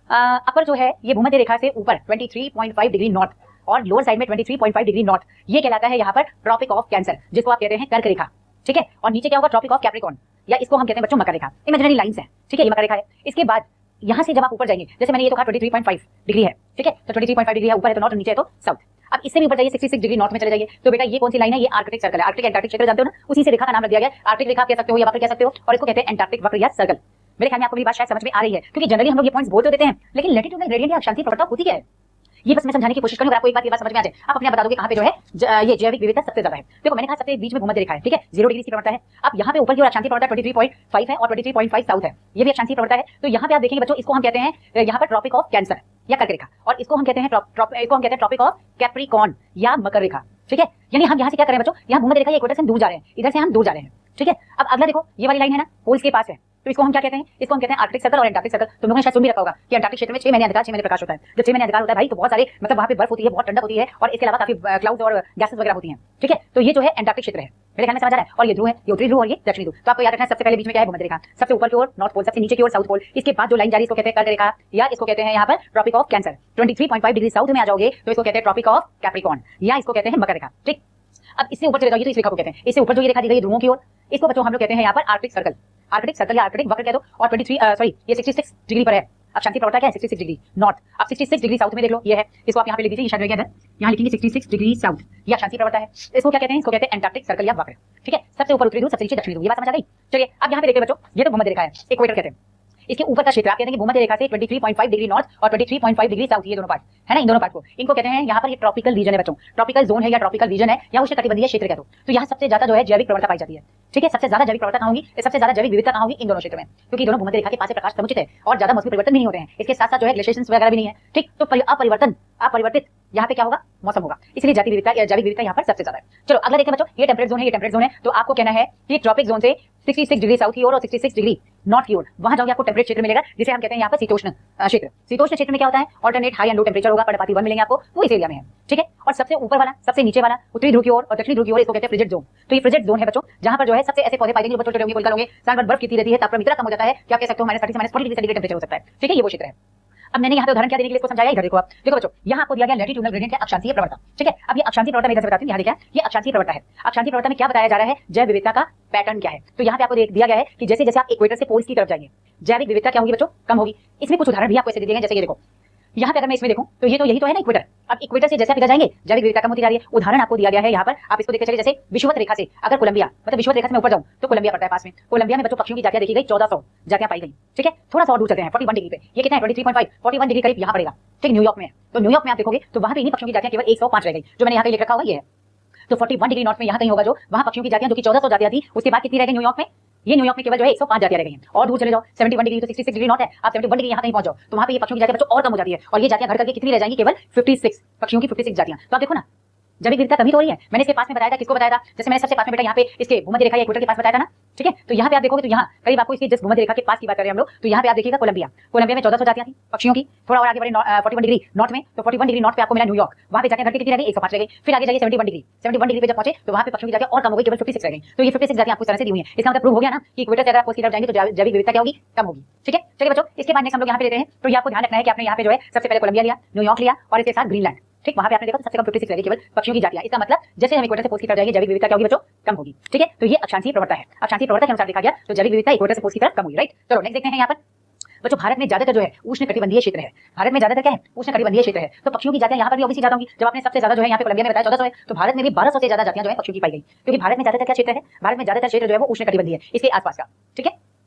अपर जो है ये भूमध्य रेखा से ऊपर 23.5 डिग्री नॉर्थ और लोअर साइड में 23.5 डिग्री नॉर्थ, ये कहलाता है यहाँ पर ट्रॉपिक ऑफ कैंसर, जिसको आप कहते हैं कर्क रेखा। ठीक है, और नीचे क्या होगा, ट्रॉपिक ऑफ कैप्रिकॉर्न, या इसको हम कहते हैं बच्चों मकर रेखा। इमेजिनरी लाइंस है, ठीक है, ये मकर रेखा है। इसके बाद यहाँ से जब आप ऊपर जाएंगे, जैसे मैंने ये तो कहा 23.5 डिग्री है, ठीक है, तो 23.5 डिग्री है, ऊपर है तो नॉर्थ, नीचे है तो साउथ। अब इससे भी ऊपर जाइए 66 डिग्री नॉर्थ में चले जाइए, तो बेटा ये कौन सी लाइन है, ये आर्कटिक सर्कल है। आर्कटिक एंटार्क्टिक क्षेत्र जानते हो ना, उसी से रेखा का नाम रख दिया गया। आर्कटिक रेखा कह सकते हो या वक्र कह सकते हो, और इसको कहते हैं एंटार्क्टिक वक्र या सर्कल। मेरे ख्याल में आपको मेरी बात शायद समझ में आ रही है, क्योंकि जनरली हम लोग ये पॉइंट्स बोल तो देते हैं, लेकिन लैटिट्यूड में ग्रेडियंट या अक्षांशीय प्रवणता होती क्या है, ये बस मैं समझाने की कोशिश करूंगा। आपको एक बात ये बात समझ में आ जाए, आप अपने आप बता दोगे कहां पे जो है ये जैविक विविधता सबसे ज्यादा है। देखो मैंने कहा सबसे बीच में भूमध्य रेखा है, ठीक है, 0 डिग्री की प्रवणता है। अब यहाँ पे ऊपर की ओर अक्षांशीय प्रवणता 23.5 है और 23.5 साउथ है, ये भी अक्षांशीय प्रवणता है। तो यहाँ पे आप देखेंगे बच्चों, इसको हम कहते हैं यहाँ पर ट्रॉपिक ऑफ कैंसर या कर्क रेखा, और इसको हम कहते हैं ट्रॉपिक ऑफ कैप्रिकॉर्न या मकर रेखा। ठीक है, यानी हम यहाँ से क्या करें बच्चों, यहाँ भूमध्य रेखा, इक्वेटर से हम दूर जा रहे हैं, इधर से हम दूर जा रहे हैं। ठीक है, अब अगला देखो, ये वाली लाइन है ना, पोल्स के पास है, तो इसको हम क्या कहते हैं, इसको हम कहते हैं आर्कटिक सर्कल और एंटार्क्टिक सर्कल। तुम लोगों ने शायद सुन भी रखा होगा कि एंटार्क्टिक क्षेत्र में 6 महीने अंधकार 6 महीने प्रकाश होता है। जब 6 महीने अंधकार होता है भाई, तो बहुत सारे मतलब वहां पे बर्फ होती है, बहुत ठंडक होती है, और इसके अलावा काफी क्लाउड्स और गैसेस वगैरह होती हैं। ठीक है, तो ये जो है एंटार्क्टिक क्षेत्र है, मेरे ख्याल में समझ आ रहा है। और ये ध्रुव है, ये उत्तरी ध्रुव और ये दक्षिणी ध्रुव। तो आपको याद रखना है सबसे पहले बीच में क्या है, भूमध्य रेखा, सबसे ऊपर की ओर नॉर्थ पोल, सबसे नीचे की ओर साउथ पोल। इसके बाद जो लाइन जा रही है इसको कहते हैं कर्क रेखा, या इसको कहते हैं यहाँ पर Tropic of Cancer. 23.5 degree south में आ जाओगे तो इसको कहते हैं ट्रॉपिक ऑफ कैप्रिकॉर्न, या इसको कहते हैं मकर रेखा। ठीक, अब इससे ऊपर चले जाइए तो इस रेखा को कहते हैं, इससे ऊपर जो ये रेखा दी गई है ध्रुवों की ओर, इसको बच्चों हम लोग कहते हैं यहाँ पर आर्कटिक सर्कल, आर्कटिक सर्कल या आर्कटिक वक्र कह दो। और 66 डिग्री पर है, अब शांति प्रवणता क्या है, 66 डिग्री नॉर्थ। अब 66 डिग्री साउथ में देख लो, ये है, इसको आप यहाँ पे लिख दीजिए, ये शायद यहाँ लिखेंगे 66 डिग्री साउथ, ये शांति प्रवणता है। इसको क्या कहते हैं, इसको कहते हैं एंटार्क्टिक सर्कल या वक्र। ठीक है, सबसे ऊपर उत्तरी ध्रुव, सबसे नीचे दक्षिणी ध्रुव, ये बात समझ आ गई। चलिए अब यहाँ पे देखिए बच्चों, ये तो भूमध्य रेखा है, इक्वेटर कहते हैं। इसके ऊपर का क्षेत्र आप कहते हैं कि भूमध्य रेखा से 23.5 डिग्री नॉर्थ और 23.5 डिग्री साउथ, ये दोनों पार्ट है ना, इन दोनों पार्ट को इनको कहते हैं यहाँ पर ये ट्रॉपिकल रीजन है बच्चों, ट्रॉपिकल जोन है या ट्रॉपिकल रीजन है या उष्णकटिबंधीय क्षेत्र कह दो। तो यहाँ सबसे ज्यादा जो है जैविक प्रवणता पाई जाती है। ठीक है, सबसे ज्यादा जैविक प्रवणता कहाँ होगी, सबसे ज्यादा जैविक विविधता कहाँ होगी, इन दोनों क्षेत्र में, क्योंकि दोनों भूमध्य रेखा के पास प्रकाश समुचित है और ज्यादा मौसमी परिवर्तन भी नहीं होते हैं। इसके साथ साथ जो है ग्लेशियर्स वगैरह भी नहीं है। ठीक, तो अपरिवर्तित यहाँ पे क्या होगा, मौसम होगा, इसलिए जैविक विविधता यहाँ पर सबसे ज्यादा है। चलो अगला देखें बच्चों, ये टेम्परेट जोन है, ये टेम्परेट जोन है, तो आपको कहना है कि ट्रॉपिक जोन से 66 डिग्री साउथ की ओर और 66 डिग्री नॉर्थ की ओर, वहां जाओगे आपको टेम्परेट क्षेत्र मिलेगा, जिसे हम कहते हैं यहाँ पर शीतोष्ण क्षेत्र। शीतोष्ण क्षेत्र में क्या होता है, alternate high and low temperature होगा, पर्णपाती वन मिलेंगे आपको, वो इस एरिया में है। ठीक है, और सबसे ऊपर वाला, सबसे नीचे वाला, उत्तरी ध्रुव की ओर और दक्षिणी ध्रुव की ओर, इसको कहते हैं फ्रिजिड जोन। तो ये फ्रिजिड जोन है बच्चों, जहां पर जो है सबसे ऐसे पौधे पाए जाएंगे जो छोटे होंगे, कोई होंगे, साल भर बर्फ गिरती रहती है, तापमान इतना कम हो जाता है कि आप कह सकते हो -30 से -40 डिग्री सेंटीग्रेड टेम्परेचर हो सकता है। ठीक है, ये वो क्षेत्र है। अब मैंने यहाँ पे उदाहरण क्या देने के लिए इसको समझाया, इधर देखो आप, देखो बच्चों, यहाँ आपको दिया गया लैटिट्यूडनल ग्रेडियंट है, अक्षांशीय प्रवणता। ठीक है, अब ये अक्षांशीय प्रवणता मैं इधर से बताती हूँ, यहाँ देखिए ये अक्षांशीय प्रवणता है। अक्षांशीय प्रवणता में क्या बताया जा रहा है, जैव विविधता का पैटर्न क्या है। तो यहाँ पे आपको दिया गया है कि जैसे जैसे आप इक्वेटर से पोल्स की तरफ जाएंगे, जैविक विविधता क्या होगी बच्चों, कम होगी। इसमें कुछ उदाहरण भी आपको ऐसे दिए गए, जैसे ये देखो, यहाँ पे अगर मैं इसमें देखूं तो ये तो यही तो है ना इक्वेटर। अब इक्वेटर से जैसे आप इधर जाएंगे जैविक विविधता कम होती जा रही है। उदाहरण आपको दिया गया है यहाँ पर, आप इसको देखते चलिए, जैसे विषुवत रेखा से अगर कोलंबिया, मतलब विषुवत रेखा से मैं ऊपर जाऊं तो कोलंबिया पड़ता है पास में। कोलंबिया में बच्चों पक्षियों की जातियां देखी गई, 1400 जातियां पाई गई। ठीक है, थोड़ा सा और दूर चलते हैं, 41 डिग्री पे, ये कितना है 23.5, 41 डिग्री करीब यहाँ पड़ेगा। ठीक, न्यूयॉर्क में। तो न्यूयॉर्क में आप देखोगे तो वहां पे इन्हीं पक्षियों की जातियां केवल 105 रह गई, जो मैंने यहाँ पे लिख रखा होगा ये है। तो 41 डिग्री नॉर्थ में यहाँ कहीं होगा जो वहां पक्षियों की जातियां, जो कि 1400 जातियां थी, उसके बाद कितनी रह गई न्यूयॉर्क में, ये न्यूयॉर्क में केवल जो है 105 जातियां रह गई हैं। और दूर चले जाओ 71 डिग्री, तो 66 डिग्री नॉर्थ है, आप 71 डिग्री यहाँ कहीं पहुंच जाओ तो वहां पे ये पक्षियों की जातियां बच्चों और कम हो जाती है, और ये जातियां घट करके कितनी रह जाएंगी, केवल 56 पक्षियों की 56 जातियां। तो आप देखो ना, जैविक विविधता कमी तो हो रही है। मैंने इसके पास में बताया था, किसको बताया था, जैसे मैंने सबसे पास में बेटा यहाँ पे इसके भूमध्य रेखा या इक्वेटर के पास बताया था ना। ठीक है, तो यहाँ पे आप देखोगे तो यहाँ करीब आपको इसकी जस्ट भूमध्य रेखा के पास की बात कर रहे हैं हम लोग, तो यहाँ पे आप देखिएगा कोलंबिया में 1400 जातियां थी पक्षियों की। थोड़ा और आगे बढ़े 41 डिग्री नॉर्थ में, तो 41 डिग्री नॉर्थ पे आपको मिला न्यूयॉर्क, वहां पे जातियां घट के कितनी रह गई, 105 रह गई। फिर आगे जाइए 71 डिग्री पे जब पहुंचे तो वहां पे पक्षियों की जातियां और कम हो गई, केवल 56 रह गई। तो ये 56 जातियां आपको इस तरह से दी हुई है। इसका मतलब प्रूव हो गया ना कि इक्वेटर से अगर आप उसकी तरफ जाएंगे तो जैविक विविधता क्या होगी, कम होगी। ठीक है, चलिए बच्चों, इसके बाद नेक्स्ट हम लोग यहाँ पे लेते हैं। तो ये आपको ध्यान रखना है कि आपने यहाँ पे जो है सबसे पहले कोलंबिया लिया, न्यूयॉर्क लिया और इसके साथ ग्रीनलैंड। ठीक, वहां पे आपने देखा तो सबसे कम 56 रहेगी केवल पक्षियों की जातियां। इसका मतलब जैसे हम इक्वेटर से पोल्स की तरफ जाएंगे जैविक विविधता क्या होगी बच्चों, कम होगी। ठीक है, तो ये अक्षांशीय प्रवणता है। अक्षांशीय प्रवणता के अनुसार देखा गया तो जैविक विविधता इक्वेटर से पोल्स की तरफ कम हुई। राइट, चलो नेक्स्ट देखते हैं यहाँ पर बच्चों, भारत में ज्यादातर जो है उष्णकटिबंधीय क्षेत्र है। भारत में ज्यादातर क्या है, उष्णकटिबंधीय क्षेत्र है। तो पक्षियों की जातियां यहाँ पर भी ऑब्वियसली ज्यादा होंगी। जब आपने सबसे ज्यादा जो है यहाँ पे कोलंबिया में बताया 1400 है, तो भारत में भी 1200 से ज्यादा जातियां जो है पक्षियों की पाई गई, क्योंकि भारत में ज्यादातर क्या क्षेत्र है, भारत में ज्यादातर क्षेत्र जो है वो उष्णकटिबंधीय है, इसके आसपास का। ठीक है,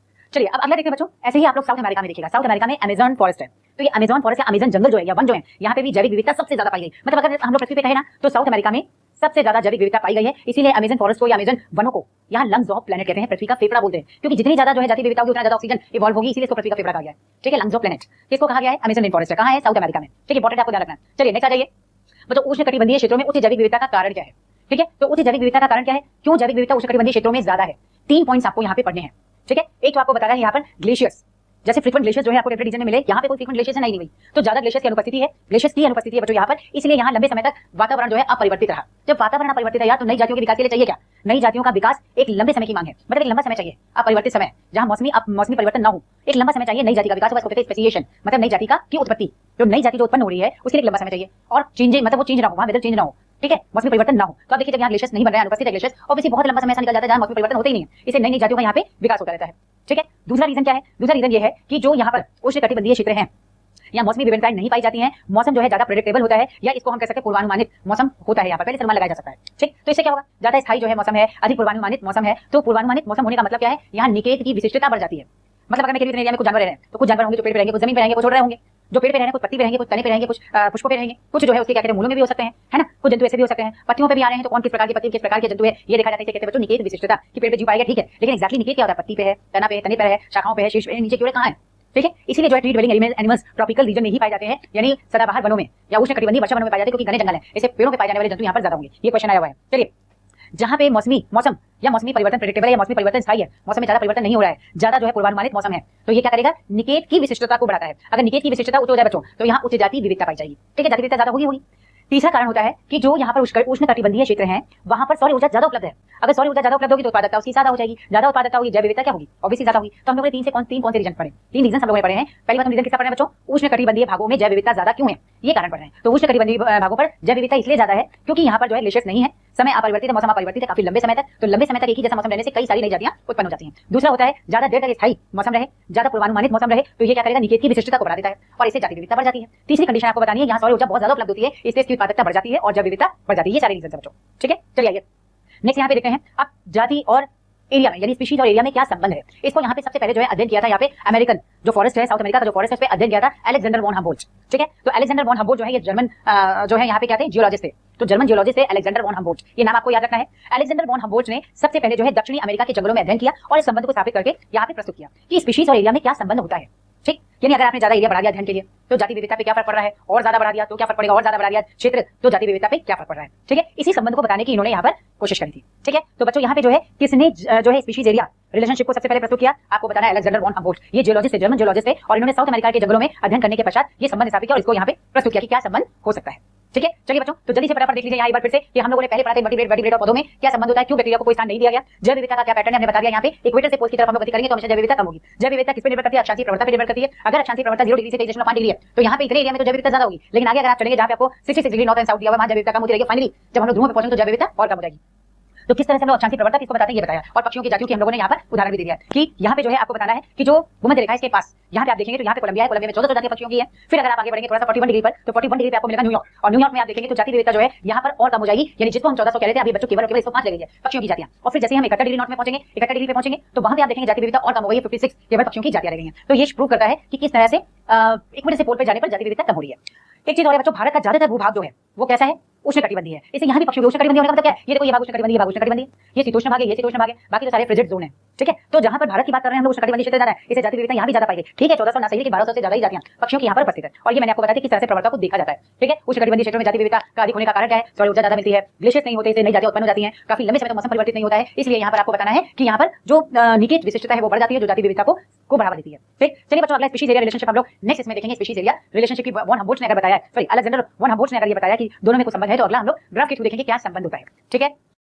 चलिए अब अगला देखते हैं बच्चों, ऐसे ही आप लोग साउथ अमेरिका में देखिएगा। साउथ अमेरिका में अमेज़न फॉरेस्ट है। तो ये अमेज़न फॉरेस्ट या अमेज़न जंगल जो है या वन जो है, यहाँ पे भी जैविक विविधता सबसे ज्यादा पाई गई। मतलब अगर हम लोग पृथ्वी पे कहें ना तो साउथ अमेरिका में सबसे ज्यादा जैविक विविधता पाई गई है। इसीलिए अमेज़न फॉरेस्ट को या अमेज़न वनों को यहाँ लंग्स ऑफ प्लेनेट कहते हैं, पृथ्वी का फेफड़ा बोलते हैं, क्योंकि जितनी ज्यादा जो है जैविक विविधता होगी उतना ज्यादा ऑक्सीजन इवॉल्व होगी, इसलिए इसको पृथ्वी का फेफड़ा कहा गया है। ठीक है, लंग्स ऑफ प्लेनेट किसको कहा गया है, अमेज़न फॉरेस्ट है। कहाँ है, साउथ अमेरिका में। ठीक है, इंपॉर्टेंट आपको ध्यान रखना है। चलिए नेक्स्ट आ जाइए बच्चों, उष्णकटिबंधीय क्षेत्रों में उच्च जैविक विविधता का कारण क्या है। ठीक है, तो उच्च जैविक विविधता का कारण क्या है, क्यों जैविक विविधता उष्णकटिबंधीय क्षेत्रों में ज्यादा है। 3 पॉइंट्स आपको यहाँ पे पढ़ने हैं। ठीक है, एक तो आपको बता रहा है यहाँ पर ग्लेशियर्स, जैसे फ्रीक्वेंट ग्लेशियर्स जो है आपको टेम्परेट रीजन में मिले, यहाँ पे कोई फ्रीक्वेंट ग्लेशियर्स नहीं हुई, तो ज्यादा ग्लेशियर्स की अनुपस्थिति है बच्चों यहाँ पर, इसलिए यहाँ लंबे समय तक वातावरण जो है अपरिवर्तित रहा। जब वातावरण अपरिवर्तित है यार, तो नई जातियों के विकास के लिए चाहिए क्या? नई जातियों का विकास एक लंबे समय की मांग है, मतलब एक लंबा समय चाहिए, अपरिवर्तित समय जहां मौसमी परिवर्तन ना हो, एक लंबा समय चाहिए नई जाति का विकास। इसको कहते हैं स्पेसिएशन, मतलब नई जाति की उत्पत्ति, जो नई जाति जो उत्पन्न हो रही है उसके लिए लंबा समय चाहिए, और चेंज मतलब वो चेंज ना हो, वहां वेदर चेंज ना हो, ठीक है, मौसमी परिवर्तन ना हो। तो आप देखिए जब यहाँ ग्लेशियर्स नहीं बन रहे हैं, अनुपस्थित है ग्लेशियर्स, ऑब्वियसली बहुत लंबा समय ऐसा निकल जाता है जहां मौसमी परिवर्तन होते ही नहीं है, इससे नई जातियों का यहाँ पे विकास होता रहता है, ठीक है। दूसरा रीजन क्या है? दूसरा रीजन ये है कि जो यहाँ पर उष्णकटिबंधीय क्षेत्र हैं, यहाँ मौसमी विभिन्नताएं नहीं पाई जाती हैं, मौसम जो है ज्यादा प्रेडिक्टेबल होता है, या इसको हम कह सकते हैं पूर्वानुमानित मौसम होता है, यहाँ पर पहले से अनुमान लगाया जा सकता है, ठीक। तो इससे क्या होगा? ज्यादा स्थायी जो है मौसम है, अधिक पूर्वानुमानित मौसम है। तो पूर्वानुमानित मौसम होने का मतलब क्या है? यहाँ निकेत की विशिष्टता बढ़ जाती है। मतलब अगर मैं एरिया में कुछ जानवर रह रहे हैं, तो कुछ जानवर होंगे जो पेड़ पे रहेंगे, कुछ जमीन पे रहेंगे, कुछ उड़ रहे होंगे, जो पेड़ पे रहेंगे, कुछ पत्ती पे रहेंगे, कुछ तने पे रहेंगे, कुछ पुष्पों पे रहेंगे, कुछ जो है उसके क्या कहते हैं मूलों में भी हो सकते हैं, है ना। कुछ जंतु ऐसे भी हो सकते हैं पत्तियों पे भी आ रहे हैं, तो कौन किस प्रकार की पत्ती किस प्रकार के जंतु है ये देखा जाता है। इसे कहते हैं बच्चों निकेत विशिष्टता, कि पेड़ पे जीव पाएगा, ठीक है, लेकिन एक्जैक्टली निकेत क्या होता है? पत्ती पे है, तना पे, तने पे है, शाखाओं पे है, शीर्ष पे, नीचे की ओर कहाँ है, ठीक है। इसीलिए जो है tree dwelling animals tropical region में ही पाए जाते हैं, यानी सदाबहार वनों में या उष्णकटिबंधीय वर्षा वनों में पाए जाते हैं, क्योंकि घने जंगल है, ऐसे पेड़ों पे पाए जाने वाले जंतु यहाँ पर ज्यादा होंगे। ये क्वेश्चन आया हुआ है। चलिए, जहां पे मौसम या मौसमी परिवर्तन प्रेडिक्टेबल है, या मौसमी परिवर्तन स्थायी है, मौसम में ज्यादा परिवर्तन नहीं हो रहा है, ज्यादा जो है पूर्वानुमानित मौसम है, तो ये क्या करेगा? निकेत की विशिष्टता को बढ़ाता है। अगर निकेत की विशिष्टता उच्च हो जाए बच्चों, तो यहाँ उच्च जाति विविधता पाई जाएगी, ठीक है, जाति विविधता ज्यादा होगी। तीसरा कारण होता है कि जो यहाँ पर उष्णकटिबंधीय क्षेत्र हैं, वहां पर सौर ऊर्जा ज्यादा उपलब्ध है। अगर सौर ऊर्जा ज्यादा उपलब्ध होगी तो उत्पादकता उसकी ज्यादा हो जाएगी, ज्यादा उत्पादकता होगी, जैव विविधता क्या होगी? ऑब्वियसली ज्यादा होगी। तो हम लोगों ने तीन कौन से रीजन पढ़े? तीन रीजन हम लोगों ने पढ़े हैं। पहली बात हम रीजन किसका पढ़ रहे हैं बच्चों? उष्णकटिबंधीय भागों में जैव विविधता ज्यादा क्यों है, ये कारण पढ़ रहे हैं। तो उष्णकटिबंधीय भागों पर जैव विविधता इसलिए ज्यादा है क्योंकि यहाँ पर जो है ग्लेशियर्स नहीं है, समय अपरिवर्तित है, मौसम अपरिवर्तित है काफी लंबे समय तक। तो लंबे समय तक एक ही जैसा मौसम रहने से कई सारी नई जातियां उत्पन्न हो जाती हैं। दूसरा होता है ज्यादा देर तक स्थायी मौसम रहे, ज्यादा पूर्वानुमानित मौसम रहे, तो ये क्या करेगा? निकेत की विशिष्टता को बढ़ा देता है और इससे जाति विविधता बढ़ जाती है। तीसरी कंडीशन आपको बतानी है, यहाँ सौर ऊर्जा बहुत ज्यादा उपलब्ध होती है, इससे इसकी उत्पादकता बढ़ जाती है और जैव विविधता बढ़ जाती है। ये सारे रीजन है बच्चों, ठीक है। चलिए आइए नेक्स्ट यहाँ पे देखते हैं अब जाति और एरिया में, यानी स्पीशीज और एरिया में क्या संबंध है। इसको यहाँ पे सबसे पहले जो है अध्ययन किया था, यहाँ पे अमेरिकन जो फॉरेस्ट है, साउथ अमेरिका का जो फॉरेस्ट है, उस पे अध्ययन किया था अलेक्जेंडर वॉन हम्बोल्ट्ज, ठीक है। तो अलेक्जेंडर वॉन हम्बोल्ट्ज जो है ये जर्मन जो है यहाँ पे क्या थे? जियोलॉजिस्ट थे। तो जर्मन जियोलॉजिस्ट थे अलेक्जेंडर वॉन हम्बोल्ट्ज, ये नाम आपको याद रखना है। अलेक्जेंडर वॉन हम्बोल्ट्ज ने सबसे पहले जो है दक्षिणी अमेरिका के जंगलों में अध्ययन किया और इस संबंध को स्थापित करके यहाँ पे प्रस्तुत किया कि स्पीशीज और एरिया में क्या संबंध होता है, ठीक। यानी अगर आपने ज्यादा एरिया बढ़ा दिया अध्ययन के लिए तो जाति विविधता पे क्या फर्क पड़ रहा है, और ज्यादा बढ़ा दिया तो क्या फर्क पड़ेगा, और ज्यादा बढ़ा दिया क्षेत्र तो जाति विविधता पे क्या फर्क पड़ रहा है, ठीक है। इसी संबंध को बताने की इन्होंने यहाँ पर कोशिश करी थी, ठीक है। तो बच्चों यहाँ पे जो है किसने जो है स्पीशीज एरिया रिलेशनशिप को सबसे पहले प्रस्तुत किया? आपको बताना है अलेक्जेंडर वॉन हम्बोल्ट्ज। ये जियोलॉजिस्ट थे, जर्मन जियोलॉजिस्ट थे, और इन्होंने साउथ अमेरिका के जंगलों में अध्ययन करने के पश्चात ये संबंध स्थापित किया और इसको यहाँ पे प्रस्तुत किया कि क्या संबंध हो सकता है, ठीक है। चलिए बच्चों, तो जल्दी से फटाफट देख लीजिए यहाँ एक बार फिर से कि हम लोगों ने पहले पढ़ा था वर्टिब्रेट और पौधों में क्या संबंध होता है, क्यों बैक्टीरिया को कोई स्थान नहीं दिया गया, जैव विविधता का क्या पैटर्न है हमने बता दिया। यहाँ पे इक्वेटर से पोल की तरफ हम लोग गति करेंगे तो हमेशा जैव विविधता कम होगी। जैव विविधता किस पे निर्भर करती है? अक्षांशीय प्रवणता पे निर्भर करती है। अगर अक्षांशीय प्रवणता 0 डिग्री से 23.5 डिग्री है तो यहाँ पे इतने एरिया में तो जैव विविधता ज्यादा होगी, लेकिन आगे अगर आप चलेंगे जहाँ पे आपको 66 डिग्री नॉर्थ एंड साउथ दिया हुआ, वहाँ जैव विविधता कम होती रहेगी। फाइनली जब हम लोग ध्रुवों पे पहुंचेंगे तो जैव विविधता और कम हो जाएगी। तो किस तरह से हम लोग अक्षांशीय प्रवणता किसको बताते हैं ये बताया, और पक्षियों की जातियों की हम लोगों ने यहाँ पर उदाहरण भी दे दिया कि यहाँ पे जो है आपको बताना है कि जो भूमध्य रेखा इसके पास यहाँ पे आप देखेंगे तो यहाँ पे कोलंबिया है, कोलंबिया में 14 जातीय पक्षियों की है। फिर अगर आप आगे बढ़ेंगे थोड़ा सा 41 डिग्री पर, तो 41 डिग्री पे आपको मिलेगा न्यूयॉर्क, और न्यूयॉर्क में आप देखेंगे तो जाति विविधता जो है यहाँ पर और कम हो जाएगी, यानी जिसको हम 1400 कह रहे थे अभी बच्चों केवल 105 लगेगी पक्षियों की जातियां। और फिर जैसे हम 71 डिग्री नॉर्थ में पहुंचेंगे, 71 डिग्री पे पहुंचेंगे तो वहां पे आप देखेंगे जाति विविधता और कम हो गई है, 56 केवल पक्षियों की जातियां रह गई हैं। तो ये प्रूव करता है कि किस तरह से इक्वेटर से पोल पे जाने पर जाति विविधता कम हो रही है। एक चीज और है बच्चों, भारत का ज्यादातर भूभाग जो है वो कैसा है? उष्णकटिबंधीय है। इसे यहाँ भी पक्षियों उष्णकटिबंधीय होने का मतलब क्या है? ये देखो ये भाग उष्णकटिबंधीय, भाग उष्णकटिबंधीय, ये शीतोष्ण भाग है, ये शीतोष्ण भाग है, बाकी तो सारे फ्रिजिड जोन है, ठीक है। तो जहां पर भारत की बात कर रहे हैं हम लोग उष्णकटिबंधीय क्षेत्र ज्यादा है, इसे जाति विविधता यहाँ भी ज्यादा पाएगी, ठीक है। 1400 ना सही, लेकिन 1200 से ज्यादा ही जातियां पक्षियों की यहाँ पर उपस्थित है। और ये मैंने आपको बताया किस तरह से प्रवणता को देखा जाता है, ठीक है। उष्णकटिबंधीय क्षेत्रों में जाति विविधता का अधिक होने का कारण क्या है? सौर ऊर्जा ज्यादा मिलती है, ग्लेशियर्स नहीं होते, इससे नई जातियां उत्पन्न हो जाती हैं, काफी लंबे समय तक मौसम परिवर्तित नहीं होता है, इसलिए यहाँ पर आपको बताना है कि यहाँ पर जो निकेत विशिष्टता है वो बढ़ जाती है, जो जाति विविधता को बढ़ावा देती है, ठीक। चलिए बच्चों, अगला स्पीशीज एरिया रिलेशनशिप हम लोग नेक्स्ट इसमें देखेंगे। स्पीशीज एरिया रिलेशनशिप की वॉन हम्बोल्ट्ज ने अगर बताया, सॉरी अलेक्जेंडर वॉन हम्बोल्ट्ज ने अगर ये बताया कि दोनों में कुछ संबंध है, तो अगला हम लोग ग्राफ के थ्रू देखेंगे क्या संबंध होता है, ठीक है।